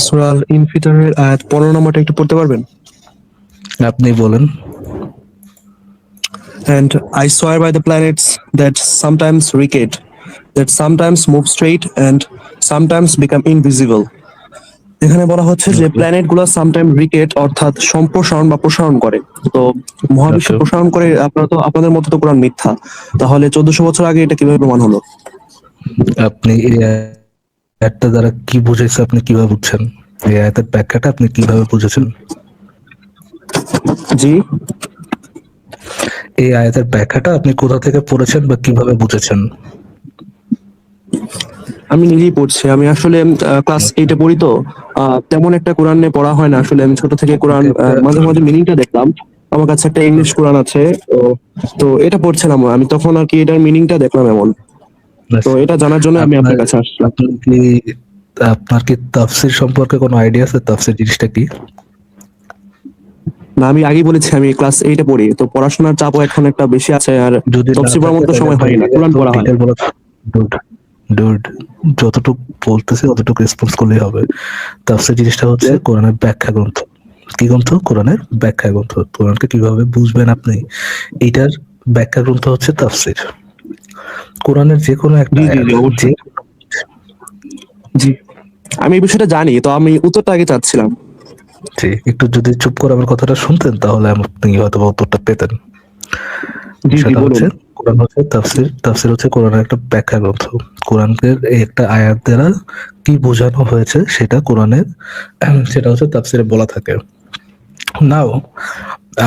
সূরা আল ইনফিতরের আয়াত 15 নম্বরটা একটু পড়তে পারবেন? আপনি বলেন। And I swear by the planets that sometimes recede, that sometimes move straight and sometimes become invisible. এখানে বলা হচ্ছে যে ওকে, প্ল্যানেট গুলো সামটাইম রিকেট অর্থাৎ সম্প্রসারণ বা প্রসারণ করে। তো মহাবিশ্ব ওকে। প্রসারণ করে, আপনারা তো আপনাদের মতো তো কোরআন মিথ্যা, তাহলে 1400 বছর আগে এটা কিভাবে প্রমাণ হলো? আপনি এই আয়াতটা দ্বারা কি বুঝাইছে আপনি কিভাবে বুঝছেন? এই আয়াতের ব্যাখ্যাটা আপনি কিভাবে বুঝেছেন? জি, এই আয়াতের ব্যাখ্যাটা আপনি কোথা থেকে পড়েছেন বা কিভাবে বুঝেছেন? আমি নিজেই পড়ছি। আমি আসলে ক্লাস ওকে, 8-এ পড়ি তো তেমন একটা কোরআন নিয়ে পড়া হয় না আসলে। আমি ছোট থেকে কোরআন ওকে, মাঝে মাঝে মিনিংটা দেখতাম। আমার কাছে একটা ইংলিশ কোরআন আছে। তো তো এটা পড়ছিলাম আমি তখন আর কি, এটার মিনিংটা দেখলাম এমন। তো আচ্ছা। এটা জানার জন্য আমি আপনার আপনার কাছে আসলাম। আপনার কি আপনার কি তাফসীর সম্পর্কে কোনো আইডিয়া আছে? তাফসীর জিনিসটা কি? না, আমি আগেই বলেছি আমি ক্লাস 8-এ পড়ি। তো পড়াশোনার চাপও এখন একটা বেশি আছে, আর যদি না তফসির পড়ার থাকে মতো তাহলে সময় ভাই হয় না, কোরআন এত পড়া হয়। ডিটেইল বলা ডুড, ডুড যতটুকু বলতেছি অতটুকু রেসপন্স করলেই হবে। তাফসীর জিনিসটা হচ্ছে কোরআনের ব্যাখ্যা গ্রন্থ। কি গ্রন্থ? কোরআনের ব্যাখ্যা গ্রন্থ। কোরআনকে কিভাবে বুঝবেন আপনি? এইটার ব্যাখ্যা গ্রন্থ হচ্ছে তাফসীর। কোরআনের যেকোনো একটা জি জি আয়াত জি, যে অবশ্যই। জি, আমি এই বিষয়টা জানি, তো আমি উত্তরটা আগে চাচ্ছিলাম। জি, একটু যদি চুপ করে আমার কথাটা শুনতেন তাহলে আপনি হয়তোবা উত্তরটা পেতেন। জি জি, বিষয়টা বলুন। হচ্ছে কোরআন হচ্ছে তাফসীর। তাফসীর হচ্ছে কোরআনের একটা ব্যাখ্যা গ্রন্থ। কোরআনের এই একটা আয়াত দ্বারা কি বোঝানো হয়েছে সেটা কোরআনের সেটা হচ্ছে তাফসীরে বলা থাকে। নাও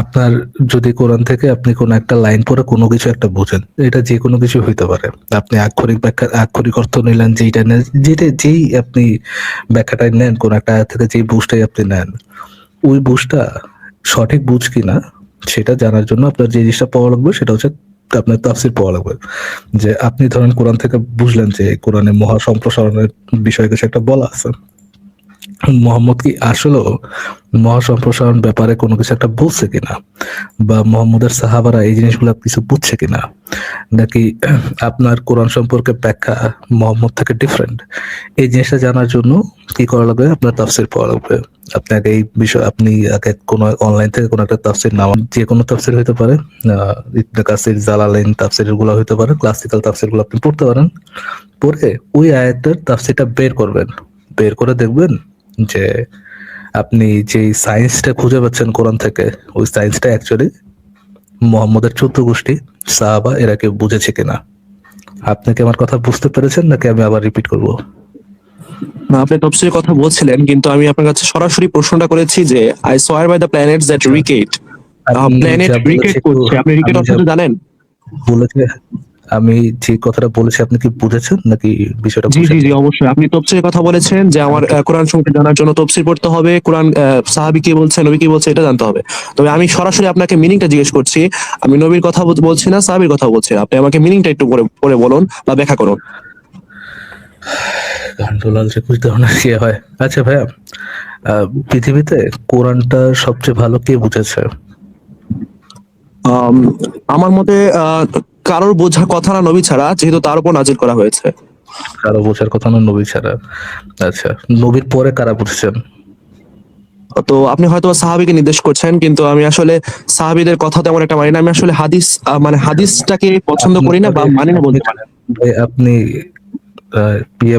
আপনার যদি কোরআন থেকে আপনি কোনো একটা লাইন পড়ে কোনো কিছু একটা বুঝেন, এটা যেকোনো কিছু হইতে পারে। আপনি আক্ষরিক ব্যাখ্যা আক্ষরিক অর্থ নিলেন যেইটা নেন, যেই আপনি ব্যাখ্যাটাই নেন কোন একটা আয়াত থেকে যেই বুঝটাই আপনি নেন, ওই বুঝটা সঠিক বুঝ কিনা সেটা জানার জন্য আপনার যে জিনিসটা পাওয়া লাগবে সেটা হচ্ছে আপনার তাফসীর পাওয়া লাগবে। যে আপনি ধরেন কোরআন থেকে বুঝলেন যে কোরআনে মহা সম্প্রসারণের বিষয়ে কিছু একটা বলা আছে। মোহাম্মদ কি আসলেও মহাসম্প্রসারণ ব্যাপারে কোনো কিছু একটা বলছে কিনা, বা মোহাম্মদের সাহাবারা এই জিনিসগুলো কিছু বুঝছে কিনা, নাকি আপনার কোরআন সম্পর্কে ব্যাখ্যা মোহাম্মদ থেকে ডিফারেন্ট, এই জিনিসটা জানার জন্য কি করা লাগবে? আপনার তাফসীর পড়া লাগবে। আপনাকে এই বিষয় আপনি আগে কোনো অনলাইন থেকে কোনো একটা তাফসীর নামান, যে কোনো তাফসীর হইতে পারে, ইবনে কাসির, জালালাইন তাফসীর গুলো হইতে পারে, ক্লাসিক্যাল তাফসীর গুলো আপনি পড়তে পারেন। পড়ে ওই আয়াতের তাফসীরটা বের করবেন। বের করে দেখবেন যে আপনি যেই সায়েন্সটা খুঁজে পাচ্ছেন কোরআন থেকে, ওই সায়েন্সটা অ্যাকচুয়ালি মোহাম্মদের 14 গোষ্ঠী সাহাবা এরা কেউ বুঝেছে কিনা। আপনি কি আমার কথা বুঝতে পেরেছেন নাকি আমি আবার রিপিট করব? না, আপনি তফসিলের কথা বলছিলেন, কিন্তু আমি আপনার কাছে সরাসরি প্রশ্নটা করেছি যে I swear by the planets that আচ্ছা, রিকেট। আমি প্ল্যানেট যা বলেছি রিকেট একটু, করছে, আপনি রিকেট আমি যা অর্থটা জানেন? বলেছি, আমি যে কথাটা বলেছি আপনি কি বুঝেছেন নাকি বিষয়টা জি জি জি, বুঝেননি? অবশ্যই। আপনি তফসিলের কথা বলেছেন যে আমি আমার একটু কোরআন সম্পর্কে জানার জন্য তফসির পড়তে হবে, কোরআন সাহাবী কি বলছে, নবী কি বলছে, এটা জানতে হবে। তবে আমি সরাসরি আপনাকে মিনিংটা জিজ্ঞেস করছি। আমি নবীর কথা বলছি না, সাহাবীর কথা বলছি না। আপনি আমাকে মিনিংটা একটু পরে পরে বলুন বা ব্যাখ্যা করুন। গান্ডুলাল যে বুঝতে না কি হয়। আচ্ছা ভাইয়া, পৃথিবীতে কোরআনটা সবচেয়ে ভালো কে বুঝেছে? আম, আমার মতে কারোর বোঝার কথা না নবী ছাড়া, যেহেতু তার উপর নাজিল করা হয়েছে। কারো বোঝার কথা না নবী ছাড়া। আচ্ছা, নবীর পরে কারা বুঝছেন? তো আপনি হয়তো সাহাবীকে নির্দেশ করছেন, কিন্তু আমি আসলে সাহাবীদের কথা তেমন একটা মানি না। আমি আসলে হাদিস মানে হাদিসটাকে পছন্দ আপনি করি না বা আগে মানি না আপনি বলতে পারেন। ভাই আপনি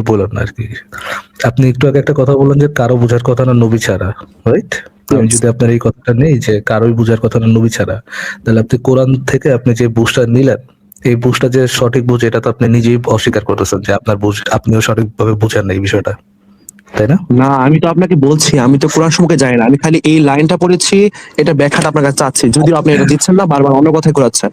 বলেন আরকি। আপনি একটু আগে একটা কথা বললেন যে কারো বুঝার কথা না নবী ছাড়া, রাইট? আমি Yes. যদি আপনার এই কথাটা নেই যে কারোই বুঝার কথা না নবী ছাড়া, তাহলে আপনি কোরআন থেকে আপনি যে বুঝটা নিলেন, এই বুঝটা যে সঠিক বুঝ এটা তো আপনি নিজেই অস্বীকার করতেছেন যে আপনার বুঝ আপনিও সঠিকভাবে বুঝেন না এই বিষয়টা। তাই না? না, আমি তো আপনাকে বলছি আমি তো কোরআন সম্পর্কে জানি না। আমি খালি এই লাইনটা পড়েছি, এটা ব্যাখ্যাটা আপনার কাছে চাচ্ছি। যদিও আপনি এটা দিচ্ছেন না, বারবার অন্য কথাই ঘোরাচ্ছেন।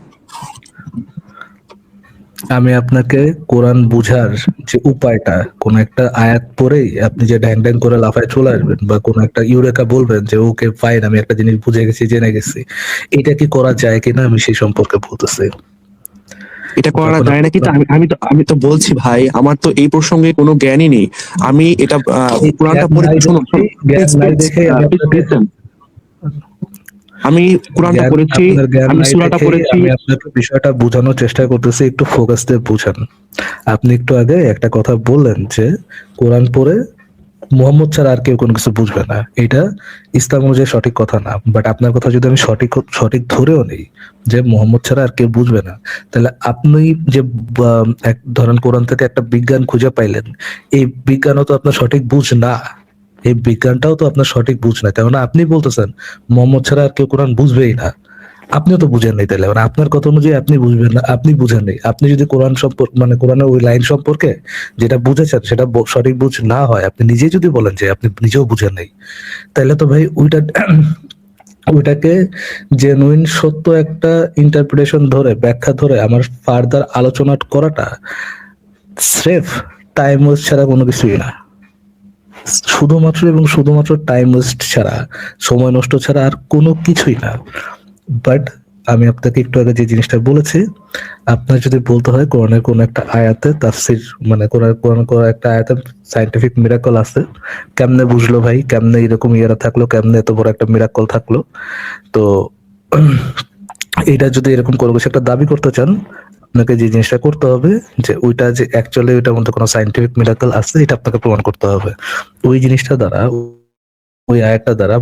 আমি আপনাকে কোরআন বুঝার যে উপায়টা, কোন একটা আয়াত পড়েই আপনি যে ড্যাং ড্যাং করে লাফায় চলে আসবেন বা কোন একটা ইউরেকা বলবেন যে ওকে ফাইন আমি একটা জিনিস বুঝে গেছি, জেনে গেছি, এটা কি করা যায় কিনা আমি সেই সম্পর্কে বলতেছি। এটা করা যখন যায় আপনি নাকি? তা আমি তো বলছি ভাই, আমার তো এই প্রসঙ্গে কোনো জ্ঞানই নেই। আমি এটা এই কোরআনটা জ্ঞান পড়েছি, নাই শুনুন শুনুন। দেখেই, জ্ঞান প্লিজ নাই প্লিজ দেখেই আমি প্লিজ আপনাকে, লিসেন। আমি কোরআনটা জ্ঞান পড়েছি, আপনার জ্ঞান আমি নাই সূরাটা দেখেই পড়েছি। আমি আপনাকে বিষয়টা বোঝানোর চেষ্টা করতেছি, একটু ফোকাস দিয়ে বুঝান। আপনি একটু আগে একটা কথা বললেন যে কোরআন পড়ে মোহাম্মদ ছাড়া আর কেউ কোনো কিছু বুঝবে না, এটা ইসলাম অনুযায়ী সঠিক কথা না। বাট আপনার কথা যদি আমি সঠিক সঠিক ধরেও নেই যে মোহাম্মদ ছাড়া আর কেউ বুঝবে না, তাহলে আপনি যে এক ধরেন কোরআন থেকে একটা বিজ্ঞান খুঁজে পাইলেন, এই বিজ্ঞানও তো আপনার সঠিক বুঝ না, এই বিজ্ঞানটাও তো আপনার সঠিক বুঝ না, কেননা আপনি বলতেছেন মোহাম্মদ ছাড়া আর কেউ কোরআন বুঝবেই না। আপনিও তো বুঝেন নাই, তাহলে মানে আপনার কথা অনুযায়ী আপনি বুঝবেন না, আপনি বুঝেন নাই। আপনি যদি কোরআন সম্পর্কে মানে কোরআনের ওই লাইন সম্পর্কে যেটা বুঝেছেন সেটা সঠিক বুঝ না হয়, আপনি নিজেই যদি বলেন যে আপনি নিজেও বুঝেন নাই, তাহলে তো ভাই ওইটা ওইটাকে জেনুইন সত্য একটা ইন্টারপ্রিটেশন ধরে ব্যাখ্যা ধরে আমার ফার্দার আলোচনা করাটা স্রেফ টাইম ওয়েস্ট ছাড়া কোনো কিছুই না। শুধুমাত্র এবং শুধুমাত্র টাইম ওয়েস্ট ছাড়া, সময় নষ্ট ছাড়া আর কোনো কিছুই না। বাট আমি আপনাকে একটু আগে যে জিনিসটা বলেছি, আপনার যদি বলতে হয় কোরআনের কোন একটা আয়াতে তাফসীর মানে কোন একটা আয়াতে সায়েন্টিফিক মিরাকল আছে, কেমনে বুঝলো ভাই, কেমনে এরকম ইয়ারা থাকলো, কেমনে এত বড় একটা মিরাকল থাকলো, তো এটা যদি এরকম কোনো কিছু একটা দাবি করতে চান, আপনাকে যে জিনিসটা করতে হবে যে ওইটা যে অ্যাকচুয়ালি ওইটার মধ্যে কোনো সায়েন্টিফিক মিরাকল আছে এটা আপনাকে প্রমাণ করতে হবে। ওই জিনিসটা দ্বারা, ওই আয়াতটা দ্বারা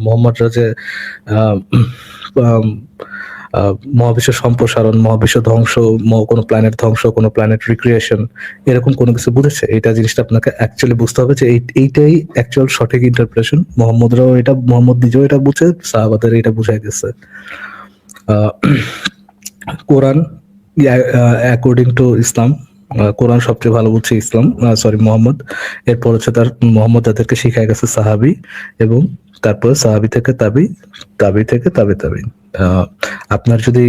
মোহাম্মদরা যে আহ, আম, মহাবিশ্ব সম্প্রসারণ, মহাবিশ্ব ধ্বংস, কোনো প্ল্যানেট ধ্বংস, কোনো প্ল্যানেট রিক্রিয়েশন, এরকম কোনো কিছু বুঝেছে, এটা জিনিসটা আপনাকে অ্যাকচুয়ালি বুঝতে হবে যে এইটাই অ্যাকচুয়াল সঠিক ইন্টারপ্রিটেশন। মোহাম্মদ নিজেও এটা বুঝে, সাহাবাদের এটা বুঝাই গেছে। আহ, কোরআন অ্যাকর্ডিং টু ইসলাম, কোরআন সবচেয়ে ভালো বুঝছে ইসলাম, সরি মোহাম্মদ। এরপর হচ্ছে তার মোহাম্মদ যাদেরকে শিখাই গেছে সাহাবি, এবং তারপরে সাহাবি থেকে তাবি, তাবি থেকে তাবে তাবি। আপনার যদি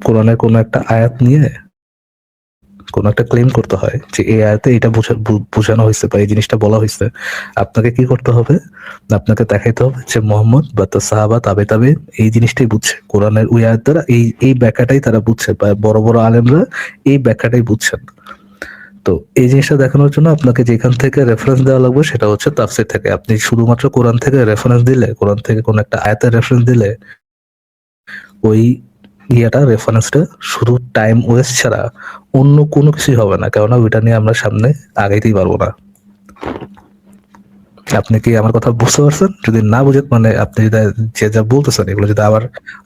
কোরআনের কোনো একটা আয়াত নিয়ে কোন একটা ক্লেম করতে হয় যে এই আয়াতে এটা বোঝানো হয়েছে বা এই জিনিসটা বলা হয়েছে, আপনাকে কি করতে হবে? আপনাকে দেখাইতে হবে যে মোহাম্মদ বা তার সাহাবা তাবে তাবে এই জিনিসটাই বুঝছে, কোরআনের ওই আয়াত দ্বারা এই ব্যাখ্যাটাই তারা বুঝছে, বা বড় বড় আলেমরা এই ব্যাখ্যাটাই বুঝছেন। তো এই জিনিসটা দেখানোর জন্য আপনাকে যেখান থেকে রেফারেন্স দেওয়া লাগবে সেটা হচ্ছে তাফসীর থেকে। আপনি শুধুমাত্র কোরআন থেকে রেফারেন্স দিলে, কোরআন থেকে কোন একটা আয়াতের রেফারেন্স দিলে, ওই রেফারেন্সটা শুধু টাইম ওয়েস্ট ছাড়া অন্য কোনো কিছুই হবে না, কেননা ওইটা নিয়ে আমরা সামনে আগাইতেই পারবো না। আপনি কি আমার কথা বুঝতে পারছেন? যদি না বুঝেন, মানে আপনি যে যা বলতেছেন এগুলো যদি আবার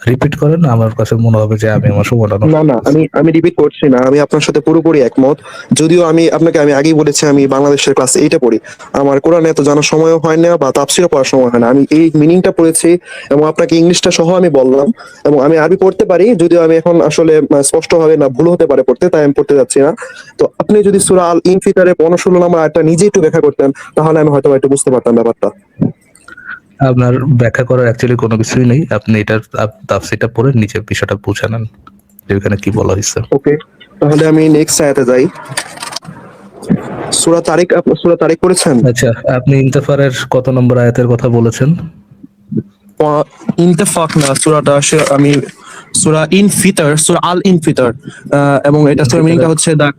রিপিট করেন, আমার কাছে মনে হবে যে আমি আমার সময়টা না না, আমি রিপিট করছি না, আমি আপনার সাথে পুরোপুরি একমত। যদিও আপনাকে আমি আগেই বলেছি আমি বাংলাদেশের ক্লাস 8-এ পড়ি, আমার কোরআনে এত জানার সময়ও হয় না বা তাফসীরও পড়ার সময় হয় না। আমি এই মিনিংটা পড়েছি এবং আপনাকে ইংলিশটা সহ আমি বললাম, এবং আমি আরবি পড়তে পারি, যদিও আমি এখন আসলে স্পষ্টভাবে না, ভুল হতে পারে পড়তে, তাই আমি পড়তে যাচ্ছি না। তো আপনি যদি সূরা আল ইনফিতারের 15-16 নম্বর আয়াতটা নিজে একটু ব্যাখ্যা করতেন, তাহলে আমি হয়তো একটু বুঝতে পারতাম ব্যাপারটা। আপনার ব্যাখ্যা করার অ্যাকচুয়ালি কোনো কিছুই নেই, আপনি এটার তাফসীরটা পড়ে নিজের বিষয়টা বুঝে নেন যে এখানে কি বলা হয়েছে। ওকে, তাহলে আমি নেক্সট আয়াতে যাই। সূরা তারিক পড়েছেন? আচ্ছা, আপনি ইনতেফারের কত নম্বর আয়াতের কথা বলেছেন? ইনতেফাক না, আমি সূরা ইনফিতার, সূরা আল ইনফিতার, এবং এটা সূরা মিনিংটা হচ্ছে দা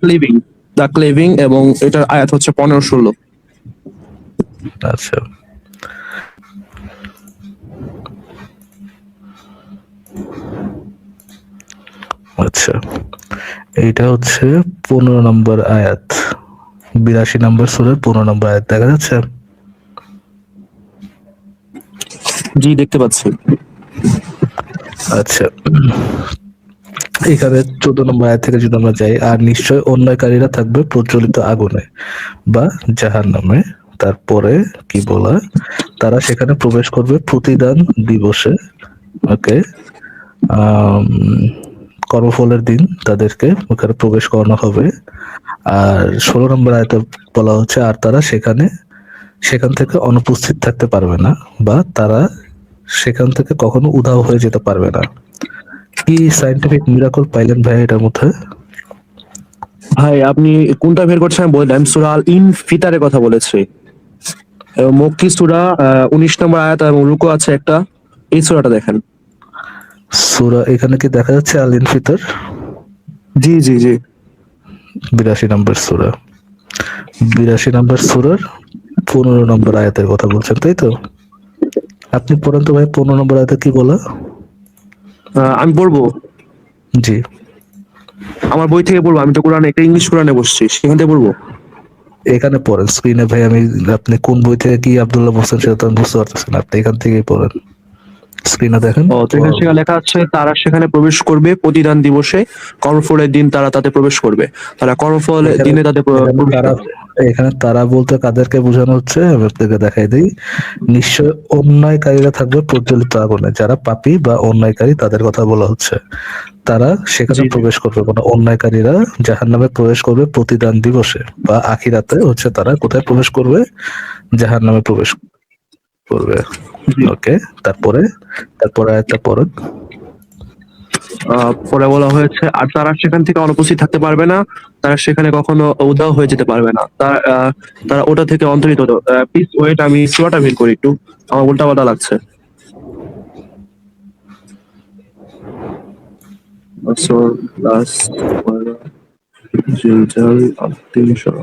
ক্লেভিং, এবং এটার আয়াত হচ্ছে 15-16। আচ্ছা, আচ্ছা, এইটা হচ্ছে 15 নম্বর আয়াত, 82 নম্বর সূরার 15 নম্বর আয়াত, দেখা যাচ্ছে? জি, দেখতে পাচ্ছি। আচ্ছা, এখানে 14 নম্বর আয়াত থেকে যদি আমরা যাই, আর নিশ্চয় অন্যায়কারীরা থাকবে প্রজ্বলিত আগুনে বা জাহান্নামে, তারপরে কি বলা, তারা সেখানে প্রবেশ করবে প্রতিদান দিবসে। ওকে, কর্মফলের দিন তাদেরকে ওখানে প্রবেশ করানো হবে। আর 16 নম্বর আয়াতে বলা হচ্ছে, আর তারা সেখান থেকে অনুপস্থিত থাকতে পারবে না, বা তারা সেখান থেকে কখনো উধাও হয়ে যেতে পারবে না। কি সায়েন্টিফিক মিরাকল পাইলেন ভাই এটার মধ্যে? ভাই আপনি কোনটা বের করছেন আমি বললাম, সূরা আল ইনফিতারের কথা বলেছি, এবং মক্কি সূরা 19 নম্বর আয়াত এবং রুকু আছে একটা, এই সূরাটা দেখেন। সূরা এখানে কি দেখা যাচ্ছে আল ইনফিতর? জি জি জি। 82 নম্বর সূরা, 82 নম্বর সূরার 15 নম্বর আয়াতের কথা বলছেন, তাই তো? আপনি পড়েন তো ভাই, 15 নম্বর আয়াতে কি বলা? আমি পড়বো, জি, আমার বই থেকে পড়বো, আমি তো কোরআনে একটা ইংলিশ কোরআনে বসছি, সেখান থেকে পড়বো। এখানে পড়েন স্ক্রিনে ভাই, আমি আপনি কোন বই থেকে কি আব্দুল্লাহ বলছেন সেটা তো আমি বুঝতে পারতেছি না, আপনি এখান থেকেই পড়েন, স্ক্রিনে দেখেন। তো এখানে সেখানে লেখা আছে তারা সেখানে প্রবেশ করবে প্রতিদান দিবসে, কর্মফলের দিন তারা তাতে প্রবেশ করবে। তারা কর্মফলের এখানে দিনে তাতে এখানে প্রবেশ তারা করবে। এখানে তারা বলতে কাদেরকে বোঝানো হচ্ছে আমি আপনাকে দেখাই দিই। নিশ্চয় অন্যায়কারীরা থাকবে প্রজ্বলিত আগুনে, যারা পাপী বা অন্যায়কারী তাদের কথা বলা হচ্ছে। তারা সেখানে জি জি। প্রবেশ করবে, মানে অন্যায়কারীরা জাহান্নামে প্রবেশ করবে প্রতিদান দিবসে বা আখিরাতে হচ্ছে তারা কোথায় প্রবেশ করবে, জাহান্নামে প্রবেশ করবে। জি। ওকে, তারপরে তারপরে আয়াতটা পড়েন। পরে বলা হয়েছে আর তারা সেখান থেকে অনুপস্থিত থাকতে পারবে না, তারা সেখানে কখনো উধাও হয়ে যেতে পারবে না, তারা ওটা থেকে অন্তরিত। প্লিজ ওয়েট, আমি সূরাটা বের করি একটু, আমার উল্টাপাল্টা লাগছে। বছর প্লাস জিলজাল ৩০০।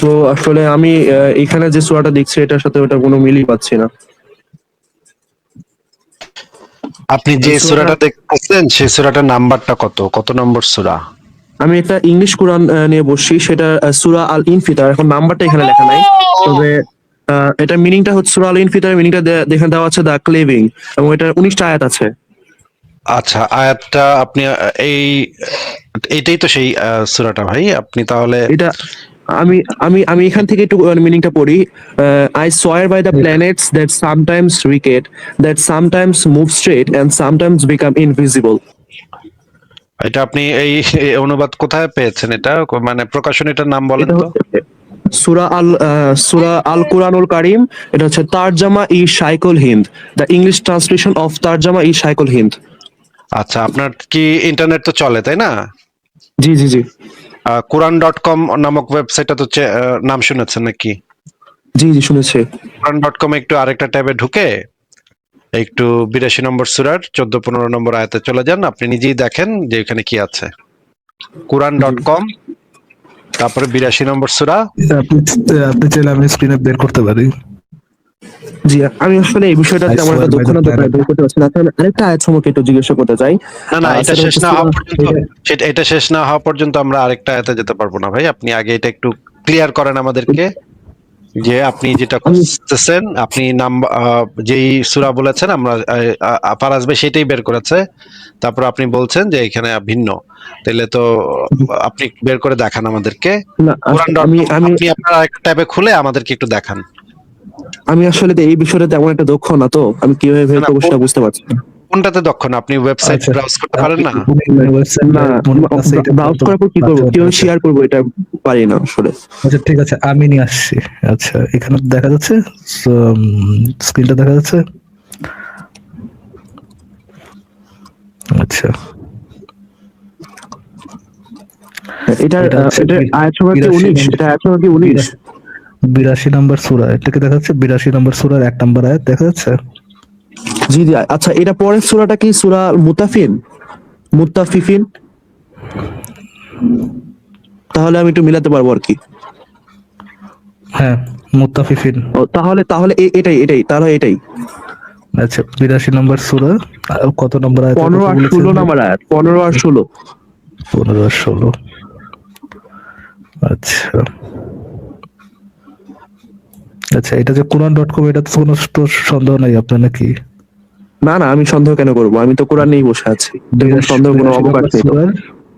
তো আসলে আমি এখানে যে সূরাটা দেখছি এটার সাথে ওটা কোনো মিলই পাচ্ছি না। আপনি এই যে সূরাটা সূরাটা দেখতেছেন সেই সূরাটার নাম্বারটা কত নম্বর সূরা? আমি একটা ইংলিশ কোরআন নিয়ে বসছি, সেটা সূরা আল ইনফিতার। এখন নাম্বারটা এখানে লেখা নাই, তবে এটা মিনিংটা হচ্ছে সূরা আল ইনফিতার মিনিংটা দেখে দেওয়া আছে দ্য ক্লেভিং, এবং এটার 19টা আয়াত আছে। আচ্ছা, আয়াতটা আপনি এইটাই তো সেই সূরাটা ভাই, আপনি তাহলে এটা আমি আমি আমি এখান থেকে একটু মিনিংটা পড়ি। I swear by the planets that sometimes recede, that sometimes move straight and sometimes become invisible. এটা আপনি এই অনুবাদ কোথায় পেয়েছেন? এটা মানে প্রকাশন, এটার নাম বলেন এটা তো। হচ্ছে সূরা আল কুরআনুল কারীম। এটা হচ্ছে Tarjuma e Shaikhul Hind, the English translation of Tarjuma e Shaikhul Hind. আচ্ছা, আপনার কি ইন্টারনেট তো চলে তাই না? জি জি জি। Quran.com নামক ওয়েবসাইটটা তো নাম শুনেছেন নাকি? জি জি শুনেছি। Quran.com একটু আরেকটা ট্যাবে ঢুকে একটু 82 নম্বর সূরার 14-15 নম্বর আয়াতে চলে যান, আপনি নিজেই দেখেন যে এখানে কি আছে। Quran.com, তারপরে 82 নম্বর সূরা। আপনি আপনি চাইলে আমি স্ক্রিনে বের করতে পারি। জি, আমি আসলে এই বিষয়টাতে I তেমন swear একটা by দক্ষ the না, তো তাই planet. বের করতে পারছি না। তাহলে আরেকটা আয়াত সম্পর্কে একটু জিজ্ঞাসা করতে চাই। না, এটা সেটা শেষ হচ্ছে না হওয়া পর্যন্ত, এটা শেষ না হওয়া পর্যন্ত আমরা আরেকটা আয়াতে যেতে পারবো না ভাই। আপনি আগে এটা একটু ক্লিয়ার করেন আমাদেরকে, যে আপনি যেটা আমি খুঁজতেছেন, আপনি নাম যেই সূরা বলেছেন আমরা ফারাজ ভাই সেটাই বের করেছে, তারপর আপনি বলছেন যে এখানে ভিন্ন, তাহলে তো আপনি বের করে দেখান আমাদেরকে। না আমি Quran.com আমি আপনি আপনার আরেকটা ট্যাবে খুলে আমাদেরকে একটু দেখান। আমি আসলে এই বিষয়টা তেমন একটা দক্ষ না, তো আমি কিভাবে বের না, করবো সেটা বুঝতে পারছি না। কোনটাতে দক্ষ না? আপনি ওয়েবসাইট আচ্ছা, ব্রাউজ করতে পারেন না? ওয়েবসাইট না, মনে আছে এটা ব্রাউজ করার পর কি করবো, কিভাবে আচ্ছা শেয়ার করবো, এটা পারি না আসলে। আচ্ছা, ঠিক আছে, আমি নিয়ে আসছি। আচ্ছা, এখানে দেখা যাচ্ছে, স্ক্রিনটা দেখা যাচ্ছে। আচ্ছা, এটা এটা হচ্ছে এটা আয়াত সংখ্যা কি 82 19? এটা আয়াত সংখ্যা কি 19? 82 নম্বর সূরা, এটাকে দেখা যাচ্ছে 82 নম্বর সূরার 1 নম্বর আয়াত দেখা যাচ্ছে। জি জি। আচ্ছা, এটা পরের সূরাটা কি সূরা মুত্তাফিফিন? তাহলে আমি একটু মিলাতে পারবো আর কি। হ্যাঁ, মুত্তাফিফিন। তাহলে তাহলে এটাই তাহলে এটাই। আচ্ছা, 82 নম্বর সূরা, কত নম্বর আয়াতের 15 কথা আর বলেছেন? 16 নাম্বার আয়াত, 15 আর 16। 15 আর 16। আচ্ছা আচ্ছা, এটা যে Quran.com, এটা তো কোনো সন্দেহ নাই আপনার নাকি? না না, আমি সন্দেহ কেন করবো? আমি তো কোরআন নিয়েই বসে আছি, এরকম সন্দেহ কোনো 82 অবকাশ নম্বর নেই তো। সূরার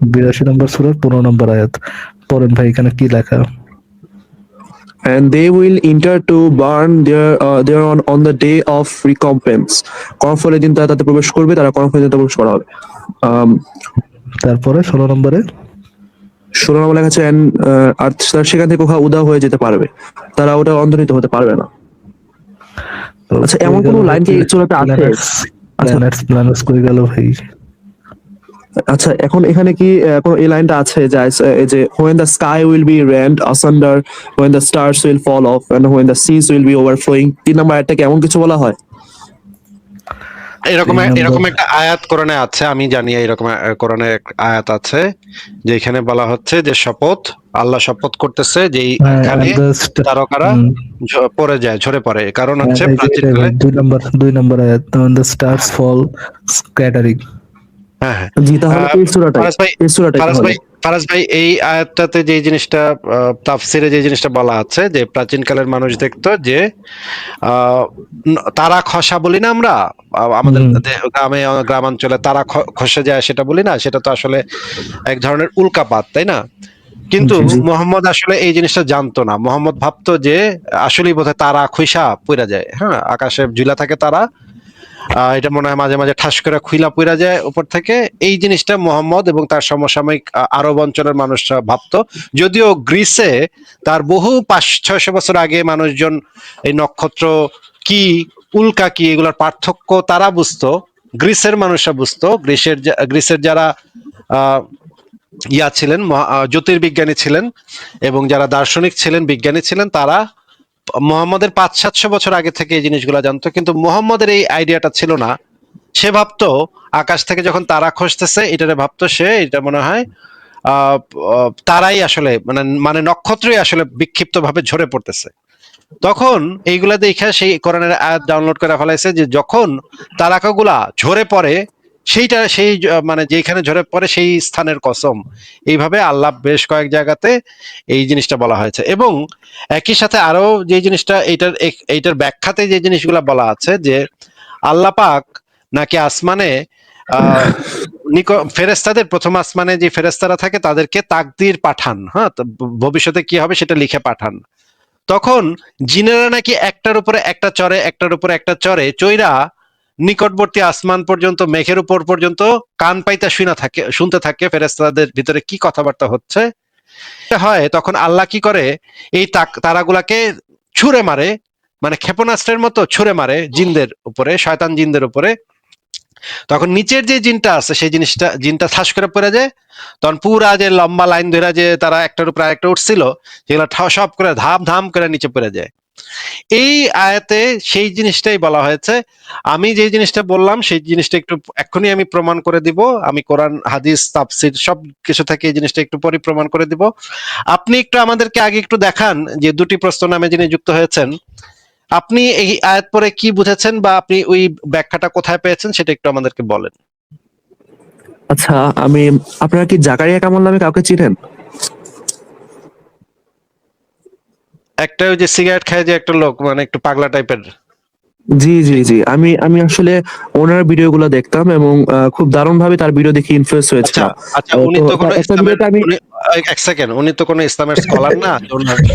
82 নম্বর সূরার 15 নম্বর আয়াত পড়েন ভাই, এখানে কি লেখা? And they will enter to burn their on the day of recompense. কর্মফলের দিন তারা তাতে প্রবেশ করবে, তারা কর্মফলের দিন তাতে প্রবেশ করা হবে। তারপরে 16 নম্বরে 16 নম্বর লেখা আছে আর তারা সেখান থেকে কোথাও উধাও হয়ে যেতে পারবে, তারা ওটা অন্তর্হিত হতে পারবে না। আচ্ছা, এমন কোনো লাইন কি চলাতে আছে? আচ্ছা প্ল্যানেটস কই গেল ভাই? আচ্ছা, এখন এখানে কি কোনো এই লাইনটা আছে যে এই যে when the sky will be rent asunder, when the stars will fall off and when the seas will be overflowing, 3 নম্বর আয়াতটাকে এমন কিছু বলা হয়? এরকম 3 নম্বর এরকম একটা আয়াত কোরআনে আছে, আমি জানি এরকম কোরআনে এক আয়াত আছে যেখানে বলা হচ্ছে যে শপথ, আল্লাহ শপথ করতেছে যে এইখানে at the st- তারকারা হুম, পড়ে যায়, ঝরে পড়ে, কারণ হ্যাঁ, হচ্ছে এই যে এটাই প্রাচীনকালে। ভাই, 2 নম্বর আয়াত, when the stars fall scattering. হ্যাঁ, হ্যাঁ। জি, তাহলে আহ, এই সূরাটাই, ফারাজ ভাই, এই সূরাটাই ফারাজ তাহলে। ভাই, ফারাজ ভাই, এই আয়াতটাতে যে জিনিসটা তাফসিরে যে জিনিসটা বলা আছে যে প্রাচীনকালের মানুষ দেখতো যে আহ, তারা খসা বলি না আমরা, আমাদের হুম, গ্রামে গ্রামাঞ্চলে তারা খসে যায় সেটা বলি না, সেটা তো আসলে এক ধরনের উল্কাপাত, তাই না? কিন্তু জি জি, মোহাম্মদ আসলে এই জিনিসটা জানতো না। মোহাম্মদ ভাবতো যে আসলেই বোধহয় তারা খুইসা পইরা যায়, হ্যাঁ, আকাশে ঝুলা থাকে তারা, এটা মনে হয় মাঝে মাঝে ঠাস করে খুইলা পইরা যায় উপর থেকে। এই জিনিসটা মোহাম্মদ এবং তার সমসাময়িক আরব অঞ্চলের মানুষরা ভাবতো। যদিও গ্রিসে তার বহু 500-600 বছর আগে মানুষজন এই নক্ষত্র কি, উল্কা কি, এগুলোর পার্থক্য তারা বুঝতো, গ্রিসের মানুষরা বুঝতো। গ্রিসের যারা আহ ছিলেন, জ্যোতির্বিজ্ঞানী ছিলেন এবং যারা দার্শনিক ছিলেন, বিজ্ঞানী ছিলেন, তারা মোহাম্মদের 500-700 বছর আগে থেকে এই জিনিসগুলো জানতো। কিন্তু মোহাম্মদের এই আইডিয়াটা ছিল না। সে ভাবতো আকাশ থেকে যখন তারা খসতেছে, এটারে ভাবতো সে, এটা মনে হয় তারাই আসলে মানে মানে নক্ষত্রই আসলে বিক্ষিপ্ত ভাবে ঝরে পড়তেছে। তখন এইগুলা দেখে সেই কোরআনের আয়াত ডাউনলোড করে ফেলাইছে যে যখন তারাকাগুলা ঝরে পড়ে, সেইটা সেই মানে যেখানে ঝরে পড়ে সেই স্থানের কসম, এইভাবে আল্লাহ বেশ কয়েক জায়গাতে এই জিনিসটা বলা হয়েছে। এবং একই সাথে আরো যে জিনিসটা এইটার ব্যাখ্যাতে যে জিনিসগুলা বলা আছে যে আল্লাহ পাক নাকি আসমানে আহ ফেরেস্তাদের, প্রথম আসমানে যে ফেরেস্তারা থাকে তাদেরকে তাকদীর পাঠান, হ্যাঁ, তো ভবিষ্যতে কি হবে সেটা লিখে পাঠান। তখন জিনেরা নাকি একটার উপরে একটা চড়ে, একটার উপরে একটা চড়ে, চৈরা নিকটবর্তী আসমান পর্যন্ত, মেঘের উপর পর্যন্ত কান পাইতা শুনতে থাকে ফেরেস্তাদের ভিতরে কি কথাবার্তা হচ্ছে। হয় তখন আল্লাহ কি করে, এই তারাগুলাকে ছুঁড়ে মারে, মানে ক্ষেপণাস্ত্রের মতো ছুঁড়ে মারে জিনদের উপরে, শয়তান জিনদের উপরে। তখন নিচের যে জিনটা আছে সেই জিনটা ঠাস করে পড়ে যায়। তখন পুরা যে লম্বা লাইন ধরে যে তারা একটার উপর আরেকটা উঠছিল, সেগুলো সব করে ধাম ধাম করে নিচে পড়ে যায়। এই আয়াতে সেই জিনিসটাই বলা হয়েছে। আমি যে জিনিসটা বললাম সেই জিনিসটা একটু এক্ষুনি আমি প্রমাণ করে দিব। আমি কোরআন, হাদিস, তাফসির সব কিছু থেকে এই জিনিসটা একটু পরে প্রমাণ করে দিব। আপনি একটু আমাদেরকে আগে একটু দেখান যে দুটি প্রশ্ন নামে যিনি যুক্ত হয়েছেন, আপনি এই আয়াত পরে কি বুঝেছেন বা আপনি ওই ব্যাখ্যাটা কোথায় পেয়েছেন সেটা একটু আমাদেরকে বলেন। আচ্ছা, আপনারা কি জাকারিয়া কামাল নামে কাউকে চিনেন? একটা ওই যে সিগারেট খায় যে একটা লোক, মানে একটু পাগলা টাইপের। জি জি জি, আমি আসলে ওনার ভিডিওগুলো দেখতাম এবং খুব দারুণ ভাবে তার ভিডিও দেখে ইনফ্লুয়েন্স আচ্ছা, হয়েছিলাম। আচ্ছা, উনি তো তো কোনো একটা ইসলামের, ভিডিওতে আমি, উনি এক সেকেন্ড, উনি তো কোনো ইসলামের স্কলার না, তো ওনার জি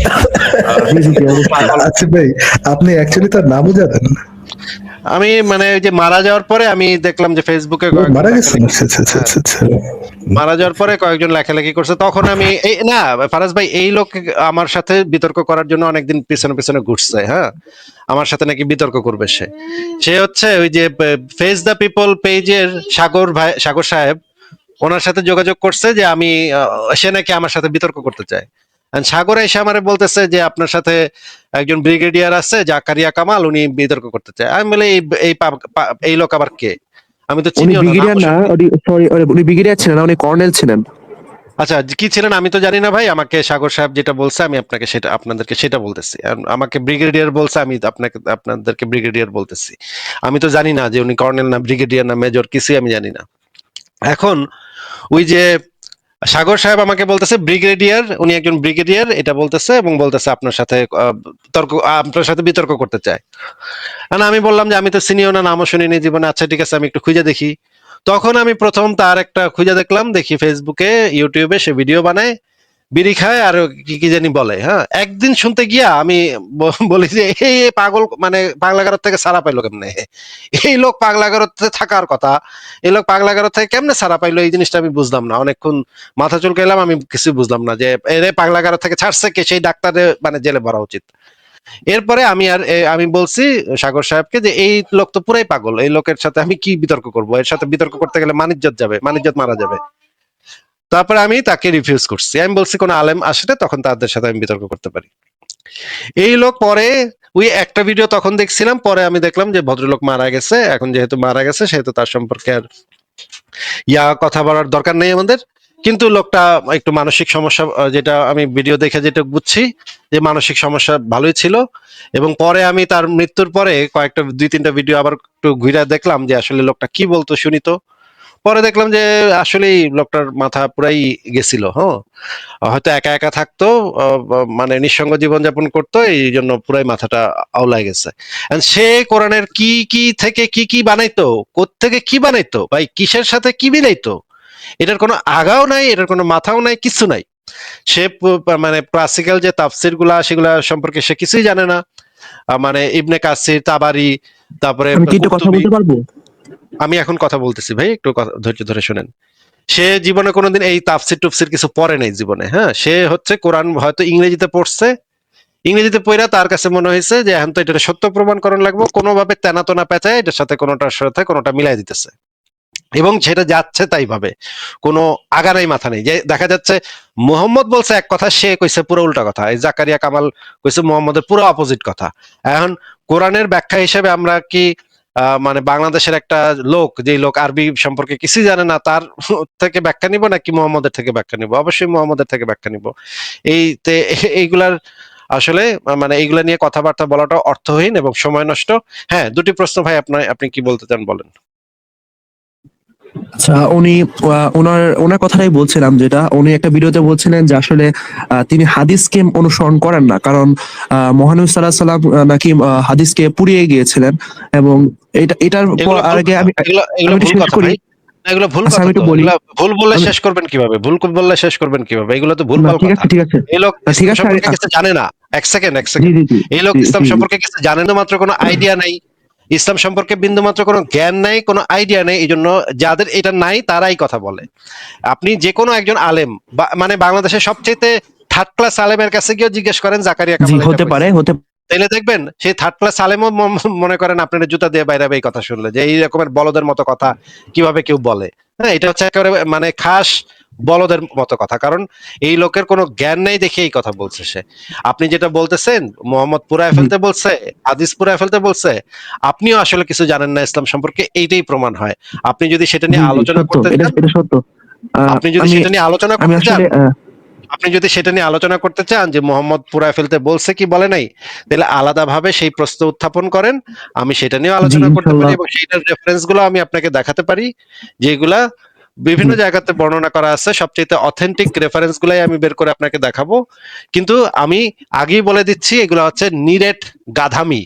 জি জি, একটু অবশ্যই। পাগল। আচ্ছা ভাই, আপনি অ্যাকচুয়ালি তার নামও জানেন? আমি মানে ওই যে মারা যাওয়ার পরে আমি দেখলাম যে ফেসবুকে ও কয়েকজন মারা গেছেন? লেখালেখি, আচ্ছা আচ্ছা আচ্ছা হ্যাঁ, আচ্ছা আচ্ছা। মারা যাওয়ার পরে কয়েকজন লেখালেখি করছে, তখন আমি এই না, ফারাজ ভাই, এই লোক আমার সাথে বিতর্ক করার জন্য অনেকদিন পিছনে পিছনে ঘুরছে, হ্যাঁ, আমার সাথে নাকি বিতর্ক করবে সে। সে হচ্ছে ওই যে ফেস দ্য পিপল পেজের সাগর ভাই, সাগর সাহেব, ওনার সাথে যোগাযোগ করছে যে আমি সে নাকি আমার সাথে বিতর্ক করতে চায়। And সাগর এসে আমারে বলতেছে যে আপনার সাথে একজন ব্রিগেডিয়ার আছে জাকারিয়া কামাল, উনি বিতর্ক করতে চায়। আমি বলি এই লোক আবার কে, আমি তো উনি চিনিও না, ব্রিগেডিয়ার নামও না, শুনি। সরি, উনি ব্রিগেডিয়ার ছিলেন না, উনি কর্নেল ছিলেন। আচ্ছা, কি ছিলেন আমি তো জানি না ভাই, আমাকে সাগর সাহেব যেটা বলছে আমি আপনাকে সেটা, আপনাদেরকে সেটা বলতেছি। আর আমাকে ব্রিগেডিয়ার বলছে, আমি আপনাদেরকে ব্রিগেডিয়ার বলতেছি। আমি তো জানি না যে উনি কর্নেল না ব্রিগেডিয়ার না মেজর, কিছুই আমি জানি না। এখন ওই যে সাগর সাহেব আমাকে বলতেছে ব্রিগেডিয়ার, উনি একজন ব্রিগেডিয়ার এটা বলতেছে, এবং বলতেছে আপনার সাথে আপনার সাথে বিতর্ক করতে চায়। আর আমি বললাম যে আমি তো চিনিও না, নামও শুনিনি জীবনে। আচ্ছা ঠিক আছে, আমি একটু খুঁজে দেখি। তখন আমি প্রথম তার একটা খুঁজে দেখলাম, দেখি ফেসবুকে, ইউটিউবে সে ভিডিও বানায়, বিড়ি খায় আর কি কি জানি বলে। হ্যাঁ, একদিন শুনতে গিয়া আমি বলি যে এই পাগল, মানে পাগলাগারদ থেকে সারা পাইলো কেমনে? এই লোক পাগলাগারদে থাকার কথা, এই লোক পাগলাগারদ থেকে কেমনে সারা পাইলো, এই জিনিসটা আমি বুঝলাম না। অনেকক্ষণ মাথা চুলকাইলাম, আমি কিছু বুঝলাম না যে এরে পাগলাগারদ থেকে ছাড়ছে কে, সেই ডাক্তারে মানে জেলে ভরা উচিত। এরপরে আমি বলছি সাগর সাহেবকে যে এই লোক তো পুরাই পাগল, এই লোকের সাথে আমি কি বিতর্ক করব, এর সাথে বিতর্ক করতে গেলে মানিজ্জত যাবে, মানিজ্জত মারা যাবে। তারপরে আমি তাকে রিফিউজ করছি, আমি বলছি কোন আলেম আসলে তখন তাদের সাথে আমি বিতর্ক করতে পারি। এই লোক পরে ওই একটা ভিডিও তখন দেখছিলাম, পরে আমি দেখলাম যে ভদ্রলোক মারা গেছে। এখন যেহেতু মারা গেছে সেহেতু তার সম্পর্কে আর কথা বলার দরকার নেই আমাদের। কিন্তু লোকটা একটু মানসিক সমস্যা, যেটা আমি ভিডিও দেখে যেটা বুঝছি যে মানসিক সমস্যা ভালোই ছিল। এবং পরে আমি তার মৃত্যুর পরে কয়েকটা 2-3টা ভিডিও আবার একটু ঘুরে দেখলাম যে আসলে লোকটা কি বলতো শুনি তো। পরে দেখলাম যে আসলেই লোকটার মাথা পুরাই গেছিল। হ্যাঁ, হয়তো একা একা থাকতো, মানে নিঃসঙ্গ জীবনযাপন করতো, এই জন্য পুরাই মাথাটা আওলায় গেছে। And সে কোরআনের কি কি থেকে কি কি বানাইতো, কোত্থেকে কি বানাইতো ভাই, কিসের সাথে কি মিলাইতো, এটার কোনো আগাও নাই, এটার কোনো মাথাও নাই, কিছু নাই। সে মানে ক্লাসিক্যাল যে তাফসির গুলা সেগুলা সম্পর্কে সে কিছুই জানে না। মানে ইবনে কাসির, তাবারি, তারপরে আমি কি একটু কথা কুরতুবী। বলতে পারবো? আমি এখন কথা বলতেছি ভাই, একটু ধৈর্য ধরে শুনেন। সে জীবনে কোনোদিন এই তাফসির টুফসির কিছু পড়ে নাই জীবনে। হ্যাঁ, সে হচ্ছে কোরআন হয়তো ইংরেজিতে পড়ছে, ইংরেজিতে পড়া তার কাছে মনে হয়েছে যে এখন তো এটা সত্য প্রমাণ করার লাগবে, কোনোভাবে তেনাতোনা পেঁচায় এটার সাথে কোনোটার সাথে কোনোটা মিলাই দিতেছে, এবং সেটা যাচ্ছে তাই ভাবে, কোনো আগা নাই মাথা নেই। যে দেখা যাচ্ছে মোহাম্মদ বলছে এক কথা, সে কইছে পুরো উল্টা কথা। এই জাকারিয়া কামাল কইছে মোহাম্মদের পুরো অপোজিট কথা। এখন কোরআনের ব্যাখ্যা হিসেবে আমরা কি মানে বাংলাদেশের একটা লোক, যে লোক আরবি সম্পর্কে কিছুই জানে না, তার থেকে ব্যাখ্যা নিব নাকি মোহাম্মদের থেকে ব্যাখ্যা নিব? অবশ্যই মোহাম্মদের থেকে ব্যাখ্যা নিব। এইগুলার আসলে মানে এইগুলা নিয়ে কথাবার্তা বলাটা অর্থহীন এবং সময় নষ্ট। হ্যাঁ, দুটি প্রশ্ন ভাই, আপনি কি বলতে চান বলেন। আচ্ছা, উনি ওনার কথাটাই বলছিলাম, যেটা উনি একটা ভিডিওতে বলছিলেন যে আসলে তিনি হাদিসকে অনুসরণ করেন না, কারণ মহানবী সাল্লাল্লাহু আলাইহি সাল্লাম নাকি হাদিসকে পুড়িয়ে গিয়েছিলেন। এবং এটার এগুলো ভুল আগে কথা, আমি এগুলো একটু ভুল শেষ কথা করি। ভাই। না, এগুলো ভুল আচ্ছা, কথা আমি একটু তো, বলি। এগুলো ভুল বললে আমি শেষ করবেন কিভাবে, ভুল বললে শেষ করবেন কিভাবে, এগুলো তো না, ভুলভাল ঠিক কথা। আছে, ঠিক আছে। এই লোক ঠিক ইসলাম আছে, সম্পর্কে কিছু জানে না। এক সেকেন্ড, এক জি সেকেন্ড। জি জি এই লোক জি ইসলাম জি জি। সম্পর্কে কিছু জানে না, মাত্র কোনো আইডিয়া নাই। ইসলাম সম্পর্কে বিন্দু মাত্র কোনো জ্ঞান নাই, কোনো আইডিয়া নেই, এই জন্য যাদের এটা নাই তারাই কথা বলে। আপনি যে কোনো একজন আলেম, মানে বাংলাদেশের সবচেয়ে থার্ড ক্লাস আলেমের কাছে গিয়ে জিজ্ঞেস করেন জাকারিয়া জি, কামাল এটা হতে পারে, কইছে, হতে তাইলে দেখবেন সেই থার্ড ক্লাস আলেমও মনে করেন আপনার জুতা দিয়ে বাইরে এই কথা শুনলে, যে এই রকমের বলদের মতো কথা কিভাবে কেউ বলে। হ্যাঁ, এটা হচ্ছে একেবারে মানে খাস বলদের মতো কথা, কারণ এই লোকের কোনো জ্ঞান নেই দেখে এই কথা বলছে সে। আপনি যেটা বলতেছেন মোহাম্মদ পুরায় জি ফেলতে বলছে, হাদিস পুরায় ফেলতে বলছে, আপনিও আসলে কিছু জানেন না ইসলাম সম্পর্কে, এইটাই প্রমাণ হয়। আপনি যদি সেটা জি নিয়ে জি, আলোচনা সত্য, করতে এটা চান, এটা সত্য। আপনি যদি আমি সেটা নিয়ে আলোচনা আমি করতে চান, আসলে আপনি যদি সেটা নিয়ে আলোচনা করতে চান যে মোহাম্মদ পুরায় ফেলতে বলছে কি বলে নাই, তাহলে আলাদাভাবে সেই প্রশ্ন উত্থাপন করেন, আমি সেটা নিয়ে জি, আলোচনা করতে পারি ইনশাল্লাহ। এবং সেইটার রেফারেন্স গুলো আমি আপনাকে দেখাতে পারি, যেগুলা জি বিভিন্ন জায়গাতে বর্ণনা করা আছে। সবচেয়ে অথেন্টিক রেফারেন্স গুলাই আমি বের করে আপনাকে দেখাবো। কিন্তু আমি আগেই বলে দিচ্ছি, এগুলো হচ্ছে নিরেট গাধামি।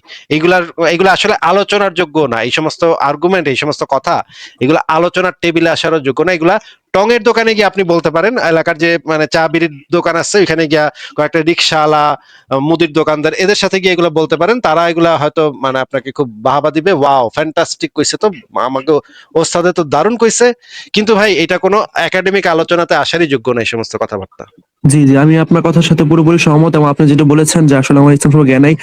এগুলা আসলে আলোচনার যোগ্য না। এই সমস্ত আর্গুমেন্ট, এই সমস্ত কথা, এগুলা আলোচনার টেবিলে আসারও যোগ্য না। এগুলা টঙের দোকানে গিয়ে আপনি বলতে পারেন, এলাকার যে মানে চা বিড়ির দোকান আছে ওইখানে গিয়া কয়েকটা রিক্সাওয়ালা, মুদির দোকানদার, এদের সাথে গিয়ে এগুলো বলতে পারেন। তারা এগুলা হয়তো মানে আপনাকে খুব বাহবা দিবে, ওয়াও ফ্যান্টাস্টিক কইছে তো, আমাকে ওস্তাদে তো দারুণ কইছে। কিন্তু ভাই এটা কোনো একাডেমিক আলোচনাতে আসারই যোগ্য না এই সমস্ত কথাবার্তা। জি জি, আমি আপনার কথার সাথে পুরোপুরি সহমত। এবং আপনি যেটা বলেছেন যে আসলে আমার ইসলাম সম্পর্কে জ্ঞান নাই,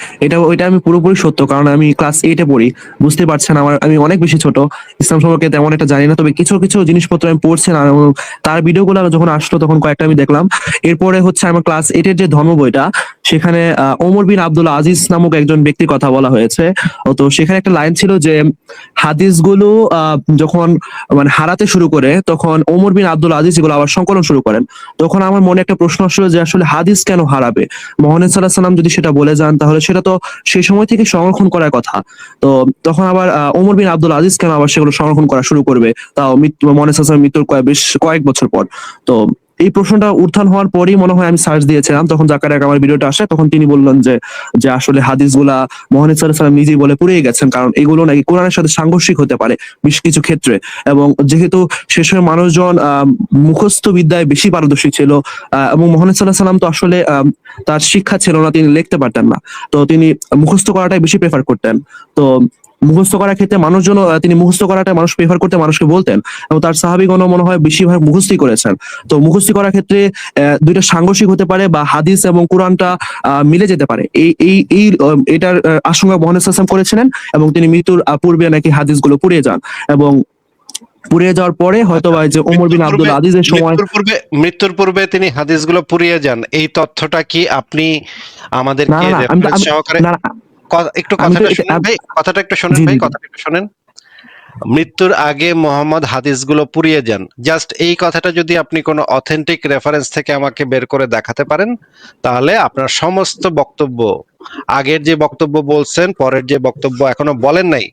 ওইটা আমি পুরোপুরি সত্য, কারণ আমি ক্লাস 8-এ পড়ি। বুঝতে পারছেন, আমি অনেক বেশি ছোট, ইসলাম সম্পর্কে তেমন একটা জানি না। তবে কিছু কিছু জিনিসপত্র আমি পড়ছিলাম, এবং তার ভিডিওগুলো যখন আসলো তখন কয়েকটা আমি দেখলাম। এরপরে হচ্ছে আমার ক্লাস 8-এর যে ধর্ম বইটা, সেখানে ওমর বিন আব্দুল আজিজ নামক একজন ব্যক্তির কথা বলা হয়েছে। তো সেখানে একটা লাইন ছিল যে হাদিসগুলো যখন মানে হারাতে শুরু করে, তখন ওমর বিন আব্দুল আজিজ এগুলো আবার সংকলন শুরু করেন। তখন আমার মনে একটা প্রশ্ন আসলো যে আসলে হাদিস কেন হারাবে? মহানবী সাল্লাল্লাহু আলাইহি সাল্লাম যদি সেটা বলে যান, তাহলে সেটা তো সেই সময় থেকে সংরক্ষণ করার কথা। তো তখন আবার ওমর বিন আব্দুল আজিজ কেন আবার সেগুলো সংরক্ষণ করা শুরু করবে, তাও মহানবী সাল্লাল্লাহু আলাইহি ওয়াসাল্লামের মৃত্যুর কয়েক বছর পর? তো এই প্রশ্নটা উত্থান হওয়ার পরই মনে হয় আমি সার্চ দিয়েছিলাম, তখন জাকারিয়া আমার ভিডিওটা আসে, তখন তিনি বললেন যে যে আসলে হাদিসগুলা মহানবী সাল্লাল্লাহু আলাইহি ওয়াসাল্লাম নিজেই বলে পুড়িয়ে গেছেন, কারণ এগুলো নাকি কোরআনের সাথে সাংঘর্ষিক হতে পারে বেশ কিছু ক্ষেত্রে। এবং যেহেতু সে সময় মানুষজন মুখস্থ বিদ্যায় বেশি পারদর্শী ছিল, এবং মহানবী সাল্লাল্লাহু আলাইহি ওয়াসাল্লাম তো আসলে তার শিক্ষা ছিল না, তিনি লিখতে পারতেন না। তো তিনি মুখস্থ করাটাই বেশি প্রেফার করতেন। তো মুখস্থ করার ক্ষেত্রে মানুষজন তিনি মুখস্থ করাটা মানুষ প্রেফার করতে মানুষকে বলতেন, এবং তার সাহাবীগণ মনে হয় বেশিরভাগ মুখস্থই করেছেন। তো মুখস্থ করার ক্ষেত্রে দুইটা সাংঘর্ষিক হতে পারে, বা হাদিস এবং কোরআনটা মিলে যেতে পারে, এই এই এই এটার আশঙ্কা মহানবী সাল্লাল্লাহু আলাইহি ওয়াসাল্লাম করেছিলেন। এবং তিনি মৃত্যুর পূর্বে নাকি হাদিসগুলো পুড়িয়ে যান, এবং পুড়িয়ে যাওয়ার পরে হয়তো আচ্ছা, বা যে ওমর বিন আব্দুল আজিজের সময়। মৃত্যুর পূর্বে তিনি হাদিসগুলো পুড়িয়ে যান, এই তথ্যটা কি আপনি না আমাদেরকে না না, রেফারেন্স সহকারে? না একটু আমি তো কথাটা এটা শুনেন ভাই, কথাটা একটু শোনেন জি ভাই, জি জি। কথাটা একটু শোনেন। মৃত্যুর আগে মোহাম্মদ হাদিসগুলো পুড়িয়ে যান, জাস্ট এই কথাটা যদি আপনি কোনো অথেন্টিক রেফারেন্স থেকে আমাকে বের করে দেখাতে পারেন, তাহলে আপনার সমস্ত বক্তব্য, আগের যে বক্তব্য বলছেন, পরের যে বক্তব্য এখনো বলেন নাই,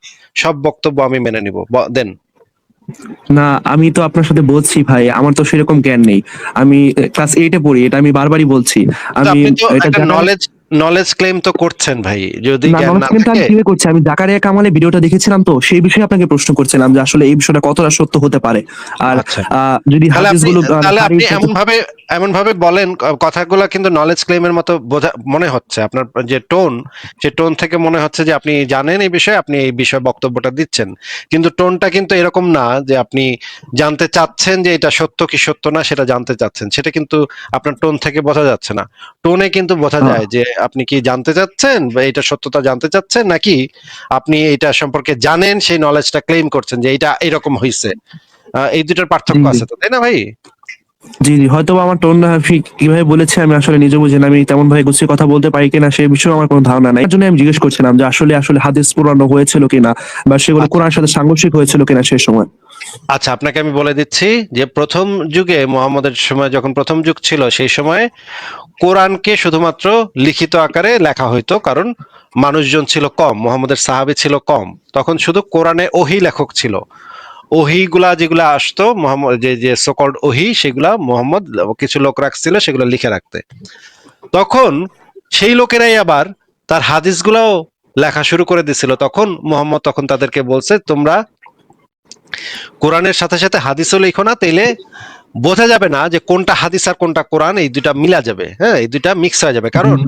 সব বক্তব্য আমি মেনে নিব। দেন। না, আমি তো আপনার সাথে বলছি ভাই, আমার তো সেরকম জ্ঞান নেই। আমি ক্লাস 8-এ পড়ি, এটা আমি বারবারই বলছি। তো আমি আপনি তো এটা একটা নলেজ নলেজ ক্লেম তো করছেন ভাই, যদি না, জ্ঞান নলেজ না ক্লেমটা আমি থাকে। কিভাবে করছি? আমি জাকারিয়া কামালের ভিডিওটা দেখেছিলাম, তো সেই বিষয়ে আপনাকে প্রশ্ন করছিলাম যে আসলে এই বিষয়টা কতটা সত্য হতে পারে। আর আচ্ছা, যদি তাহলে আপনি হাদিসগুলো তাহলে আপনি হাদিস এমন ভাবে বলেন, কথাগুলো কিন্তু নলেজ ক্লেমের মতো বোঝা মনে হচ্ছে। আপনার যে টোন, সে টোন থেকে মনে হচ্ছে যে আপনি জানেন এই বিষয়ে, আপনি এই বিষয়ে বক্তব্যটা দিচ্ছেন। কিন্তু টোনটা কিন্তু এরকম না যে আপনি জানতে চাচ্ছেন যে এটা সত্য কি সত্য না সেটা জানতে চাচ্ছেন, সেটা কিন্তু আপনার টোন থেকে বোঝা যাচ্ছে না। টোনে কিন্তু বোঝা আহ, যায় যে আপনি কি জানতে চাচ্ছেন বা এটা সত্যতা জানতে চাচ্ছেন, নাকি আপনি এটা সম্পর্কে জানেন, সেই নলেজটা ক্লেম করছেন যে এটা এরকম হয়েছে। এই দুটার জি পার্থক্য জি আছে তো, তাই না ভাই? জি জি, হয়তো বা আমার টোন কিভাবে বলেছে আমি আসলে নিজে বুঝি না। আমি তেমন ভাবে গুছিয়ে কথা বলতে পারি কিনা সেই বিষয়ে আমার কোনো ধারণা নাই। এর জন্য আমি জিজ্ঞেস করছিলাম যে আসলে আসলে হাদিস পুরানো হয়েছিল কিনা, বা সেগুলো আচ্ছা, কোরআনের সাথে সাংঘর্ষিক হয়েছিল কিনা সেই সময়। আচ্ছা, আপনাকে আমি বলে দিচ্ছি যে প্রথম যুগে, মোহাম্মদের সময় যখন প্রথম যুগ ছিল, সেই সময় কোরআনকে শুধুমাত্র লিখিত আকারে লেখা হইতো, কারণ মানুষজন ছিল কম, মোহাম্মদের সাহাবী ছিল কম। তখন শুধু কোরআনে ওহী লেখক ছিল। ওহীগুলা যেগুলা আসতো, মোহাম্মদ যে যে সোকল্ড ওহী, সেগুলা মোহাম্মদ কিছু লোক রাখছিল সেগুলো লিখে রাখতে। তখন সেই লোকেরাই আবার তার হাদিসগুলাও লেখা শুরু করে দিছিল। তখন মোহাম্মদ তখন তাদেরকে বলছে, তোমরা কোরআনের সাথে সাথে হাদিসও লিখো না, তাইলে বোঝা যাবে না যে কোনটা হাদিস আর কোনটা কোরআন, এই দুইটা মিলা যাবে, হ্যাঁ, এই দুইটা মিক্স হয়ে যাবে। জি কারণ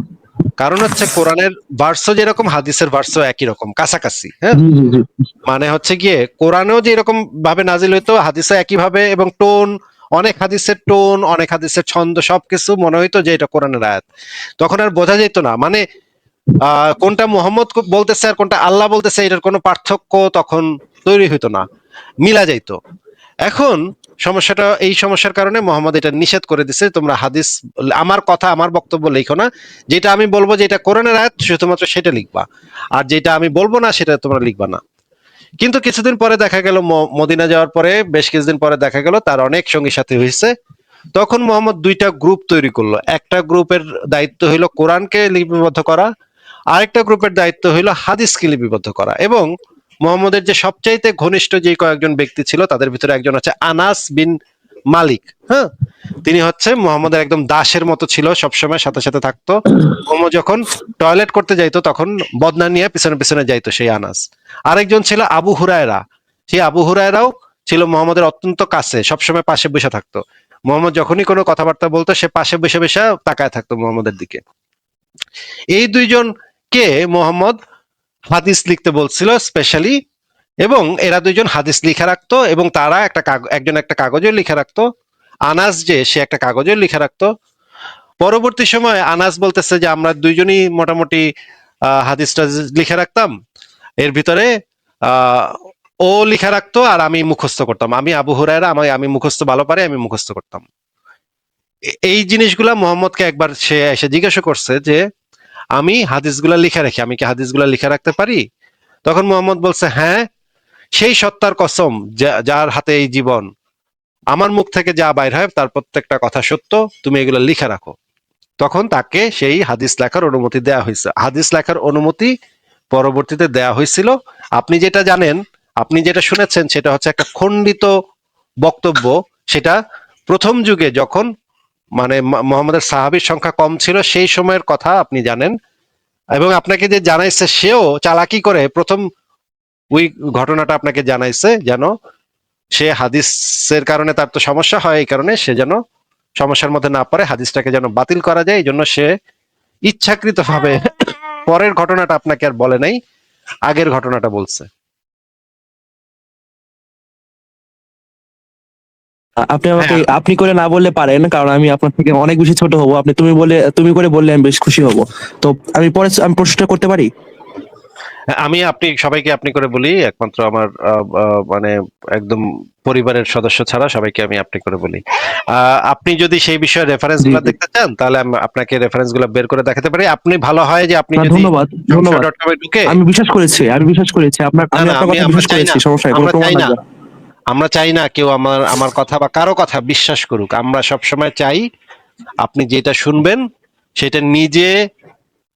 কারণ হচ্ছে কোরআনের ভার্সও যেরকম, হাদিসের ভার্সও একই রকম, কাছাকাছি, হ্যাঁ। জি জি জি। মানে হচ্ছে গিয়ে কোরআনেও যে এরকম ভাবে নাজিল হইতো, হাদিসে একই ভাবে, এবং টোন, অনেক হাদিসের টোন, অনেক হাদিসের ছন্দ, সবকিছু মনে হইতো যে এটা কোরআনের আয়াত। তখন আর বোঝা যেত না, মানে কোনটা মোহাম্মদ বলতেছে আর কোনটা আল্লাহ বলতেছে, এটার কোনো পার্থক্য তখন তৈরি হইতো না, মিলা যাইতো। এখন এই সমস্যার কারণে মোহাম্মদ এটা নিষেধ করে দিছে, তোমরা হাদিস, আমার কথা, আমার বক্তব্য লিখো না। যেটা আমি বলবো যে এটা কোরআনের আয়াত, শুধুমাত্র সেটা লিখবা, আর যেটা আমি বলবো না সেটা তোমরা লিখবা না। কিন্তু কিছুদিন পরে দেখা গেল, মদিনা যাওয়ার পরে বেশ কিছুদিন পরে দেখা গেল তার অনেক সঙ্গী সাথী হয়েছে। তখন মোহাম্মদ দুইটা গ্রুপ তৈরি করলো। একটা গ্রুপের দায়িত্ব হইলো কোরআনকে লিপিবদ্ধ করা, আরেকটা গ্রুপের দায়িত্ব হইলো হাদিসকে লিপিবদ্ধ করা। এবং মোহাম্মদের যে সবচাইতে ঘনিষ্ঠ যে কয়েকজন ব্যক্তি ছিল, তাদের ভিতরে একজন হচ্ছে আনাস বিন মালিক, হ্যাঁ। তিনি হচ্ছে মোহাম্মদের একদম দাসের মতো ছিল, সবসময় সাথে সাথে থাকতো। মোহাম্মদ যখন টয়লেট করতে যাইতো তখন বদনা নিয়ে পিছনে পিছনে যাইতো সেই আনাস। আরেকজন ছিল আবু হুরায়রা। সেই আবু হুরায়রাও ছিল মোহাম্মদের অত্যন্ত কাছে, সবসময় পাশে বসে থাকতো। মোহাম্মদ যখনই কোনো কথাবার্তা বলতো, সে পাশে বসে বসে তাকায় থাকতো মোহাম্মদের দিকে। এই দুইজনকে মোহাম্মদ হাদিস লিখতে বলছিল স্পেশালি, এবং এরা দুইজন হাদিস লিখে রাখতো, এবং তারা একজন একটা কাগজে লিখে রাখতো। আনাস যে, সে একটা কাগজে লিখে রাখতো। পরবর্তী সময়ে আনাস বলতেছে যে আমরা দুইজনই মোটামুটি হাদিস টাদিস লিখে রাখতাম। এর ভিতরে আহ ও লিখে রাখতো আর আমি মুখস্থ করতাম। আমি আবু হুরায়রা, আমি মুখস্থ ভালো পারি, আমি মুখস্থ করতাম। এই জিনিসগুলা মোহাম্মদকে একবার সে এসে জিজ্ঞাসা করছে যে আমি হাদিসগুলা লিখে রাখি, আমি কি হাদিসগুলা লিখে রাখতে পারি? তখন মোহাম্মদ বলছে, হ্যাঁ, সেই সত্তার কসম যার হাতে এই জীবন, আমার মুখ থেকে যা বাইর হয় তার প্রত্যেকটা কথা সত্য, তুমি এগুলো লিখে রাখো। তখন তাকে সেই হাদিস লেখার অনুমতি দেয়া হয়েছে। হাদিস লেখার অনুমতি পরবর্তীতে দেয়া হয়েছিল। আপনি যেটা জানেন, আপনি যেটা শুনেছেন, সেটা হচ্ছে একটা খণ্ডিত বক্তব্য। সেটা প্রথম যুগে যখন, মানে মোহাম্মদের সাহাবীর সংখ্যা কম ছিল, সেই সময়ের কথা আপনি জানেন। এবং আপনাকে যে জানাইছে, সেও চালাকি করে প্রথম ওই ঘটনাটা আপনাকে জানাইছে, যেন সে হাদিসের কারণে তার তো সমস্যা হয়, এই কারণে সে যেন সমস্যার মধ্যে না পড়ে, হাদিসটাকে যেন বাতিল করা যায়, এই জন্য সে ইচ্ছাকৃত ভাবে পরের ঘটনাটা আপনাকে আর বলে নাই, আগের ঘটনাটা বলছে। আপনি আমাকে হ্যাঁ, আপনি করে না বললে পারেন, কারণ আমি আপনার থেকে অনেক বেশি ছোট হব। আপনি তুমি করে বললে আমি বেশ খুশি হব। তো আমি প্রশ্নটা করতে পারি? আমি আপনি সবাইকে আপনি করে বলি, একমাত্র আমার মানে একদম পরিবারের সদস্য ছাড়া সবাইকে আমি আপনি করে বলি। আপনি যদি সেই বিষয়ে রেফারেন্স জি গুলো জি। দেখতে চান তাহলে আমি আপনাকে রেফারেন্স গুলো বের করে দেখাতে পারি। আপনি ভালো হয় যে আপনি না যদি ধন্যবাদ, সংশয় ধন্যবাদ। ডট কমে ঢুকে, আমি বিশ্বাস করেছি, আমি বিশ্বাস করেছি আপনার, না আমি না আপনার আমি কথা আমরা বিশ্বাস চাই না, করেছি, সমস্যা নেই, কোনো আমরা প্রমাণ চাই না, লাগবে না। আমরা চাই না কেউ আমার আমার কথা বা কারো কথা বিশ্বাস করুক। আমরা সব সময় চাই আপনি যেটা শুনবেন সেটা নিজে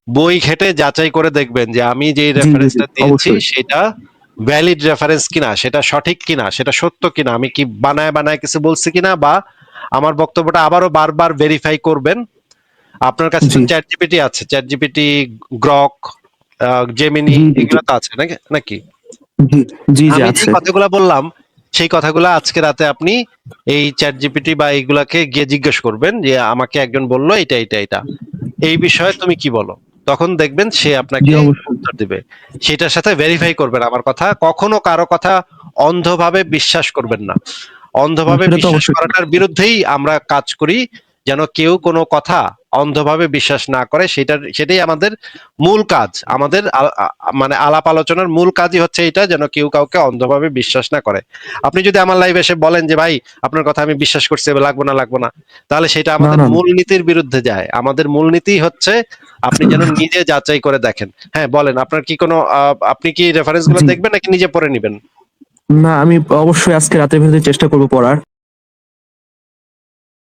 বই ঘেটে যাচাই করে দেখবেন যে আমি যে জি জি জি, রেফারেন্সটা দিয়েছি অবশ্যই। সেটা ভ্যালিড রেফারেন্স কিনা, সেটা সঠিক কিনা, সেটা সত্য কিনা, আমি কি বানায় বানায় কিছু বলছি কিনা, বা আমার বক্তব্যটা আবারও বারবার ভেরিফাই করবেন। আপনার কাছে তো জি চ্যাট জিপিটি আছে, চ্যাট জিপিটি, গ্রক, জেমিনি, জি জি জি এগুলো তো আছে নাকি নাকি জি জি জি আমি যে আছে। কথাগুলো বললাম সেই কথাগুলো আজকে রাতে আপনি এই চ্যাট জিপিটি বা এইগুলাকে গিয়ে জিজ্ঞেস করবেন যে আমাকে একজন বললো এটা এটা এটা, এই বিষয়ে তুমি কি বলো। তখন দেখবেন সে জি আপনাকে অবশ্যই। উত্তর দিবে। সেটার সাথে ভেরিফাই করবেন আমার কথা, কখনো কারো কথা অন্ধভাবে বিশ্বাস করবেন না। না, অন্ধভাবে সেটা তো বিশ্বাস অবশ্যই। করাটার বিরুদ্ধেই আমরা কাজ করি, যেন কেউ কোনো কথা অন্ধভাবে বিশ্বাস না করে। সেটাই আমাদের মূল কাজ। আমাদের মানে আলাপ আলোচনার মূল কাজই হচ্ছে এটা, যেন কেউ কাউকে অন্ধভাবে বিশ্বাস না করে। আপনি যদি আমার লাইভে এসে বলেন যে ভাই আপনার কথা আমি বিশ্বাস করছি, এবার লাগবো না লাগবো না, তাহলে সেটা না আমাদের না না। মূলনীতির বিরুদ্ধে যায়। আমাদের মূলনীতি হচ্ছে আপনি যেন নিজে যাচাই করে দেখেন। হ্যাঁ বলেন, আপনার কি কোনো আপনি কি রেফারেন্স গুলো জি। দেখবেন নাকি নিজে পড়ে নিবেন? না, আমি অবশ্যই আজকে রাতের ভেতরে চেষ্টা করবো পড়ার।